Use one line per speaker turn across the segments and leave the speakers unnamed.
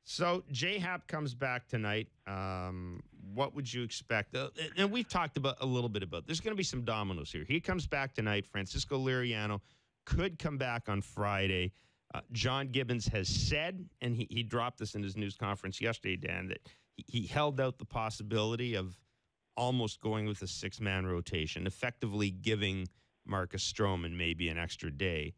So J Happ comes back tonight. What would you expect? And we've talked about a little bit about. There's going to be some dominoes here. He comes back tonight. Francisco Liriano could come back on Friday. John Gibbons has said, and he dropped this in his news conference yesterday, Dan, that he held out the possibility of almost going with a six-man rotation, effectively giving Marcus Stroman maybe an extra day.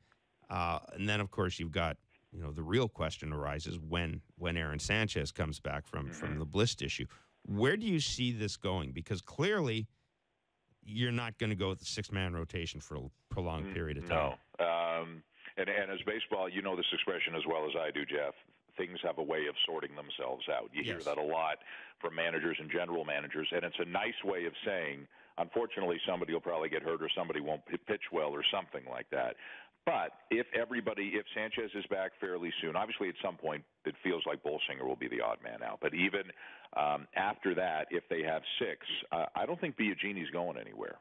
And then, of course, you've got, the real question arises when Aaron Sanchez comes back from the Blist issue. Where do you see this going? Because clearly you're not going to go with the six-man rotation for a prolonged period of time.
No. And as baseball, you know this expression as well as I do, Jeff. Things have a way of sorting themselves out. You hear that a lot from managers and general managers, and it's a nice way of saying, unfortunately, somebody will probably get hurt or somebody won't pitch well or something like that. But if Sanchez is back fairly soon, obviously at some point it feels like Bolsinger will be the odd man out. But even after that, if they have six, I don't think Biagini's going anywhere.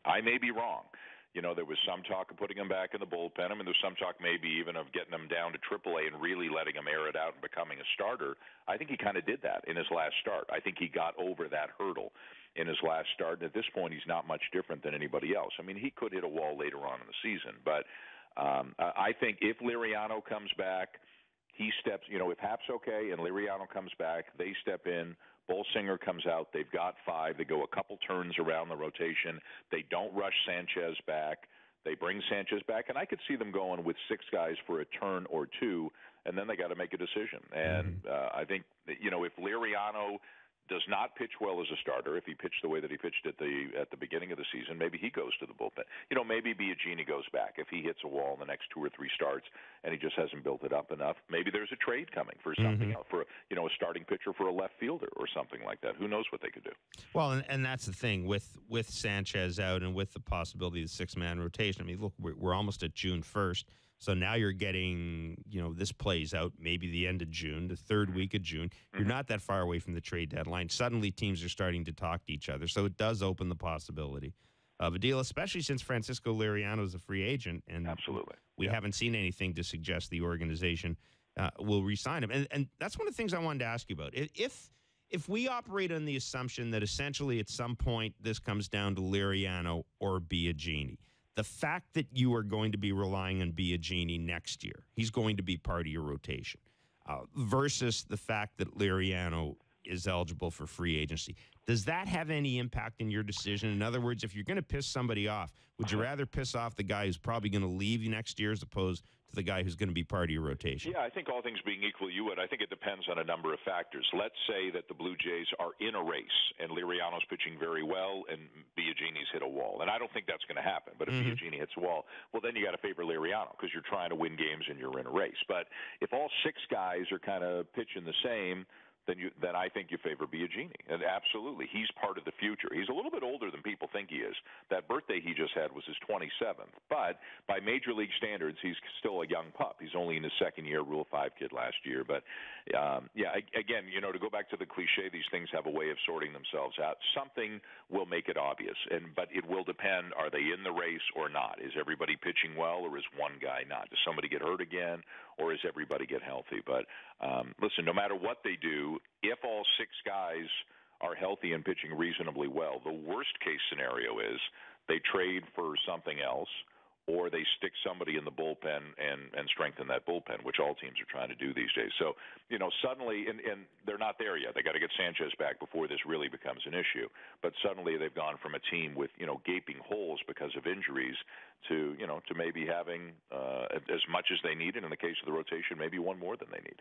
I may be wrong. There was some talk of putting him back in the bullpen. I mean, there's some talk maybe even of getting him down to AAA and really letting him air it out and becoming a starter. I think he kind of did that in his last start. I think he got over that hurdle in his last start. And at this point, he's not much different than anybody else. I mean, he could hit a wall later on in the season. But I think if Liriano comes back, he steps, if Happ's okay and Liriano comes back, they step in. Bolsinger comes out. They've got five. They go a couple turns around the rotation. They don't rush Sanchez back. They bring Sanchez back, and I could see them going with six guys for a turn or two, and then they got to make a decision. And I think, if Liriano does not pitch well as a starter, if he pitched the way that he pitched at the beginning of the season, maybe he goes to the bullpen. Maybe Biagini goes back if he hits a wall in the next two or three starts and he just hasn't built it up enough. Maybe there's a trade coming for something else, for a starting pitcher for a left fielder or something like that. Who knows what they could do? Well,
and that's the thing with Sanchez out and with the possibility of the six-man rotation. I mean, look, we're almost at June 1st. So now you're getting, this plays out maybe the end of June, the third week of June. You're not that far away from the trade deadline. Suddenly teams are starting to talk to each other. So it does open the possibility of a deal, especially since Francisco Liriano is a free agent. And
absolutely,
we haven't seen anything to suggest the organization will re-sign him. And that's one of the things I wanted to ask you about. If we operate on the assumption that essentially at some point this comes down to Liriano or Biagini, the fact that you are going to be relying on Biagini next year, he's going to be part of your rotation, versus the fact that Liriano is eligible for free agency. Does that have any impact in your decision? In other words, if you're going to piss somebody off, would you rather piss off the guy who's probably going to leave you next year as opposed to the guy who's going to be part of your rotation?
Yeah, I think all things being equal, you would. I think it depends on a number of factors. Let's say that the Blue Jays are in a race and Liriano's pitching very well and Biagini's hit a wall. And I don't think that's going to happen. But if Biagini hits a wall, well, then you got to favor Liriano because you're trying to win games and you're in a race. But if all six guys are kind of pitching the same, then I think you favor Biagini. And absolutely, he's part of the future. He's a little bit older than people think he is. That birthday he just had was his 27th. But by Major League standards, he's still a young pup. He's only in his second year, Rule 5 kid last year. But, again, to go back to the cliche, these things have a way of sorting themselves out. Something will make it obvious. But it will depend, are they in the race or not? Is everybody pitching well or is one guy not? Does somebody get hurt again or does everybody get healthy? But, listen, no matter what they do, if all six guys are healthy and pitching reasonably well, the worst-case scenario is they trade for something else or they stick somebody in the bullpen and strengthen that bullpen, which all teams are trying to do these days. So, suddenly, and they're not there yet. They got to get Sanchez back before this really becomes an issue. But suddenly they've gone from a team with, gaping holes because of injuries to maybe having as much as they need, and in the case of the rotation, maybe one more than they need.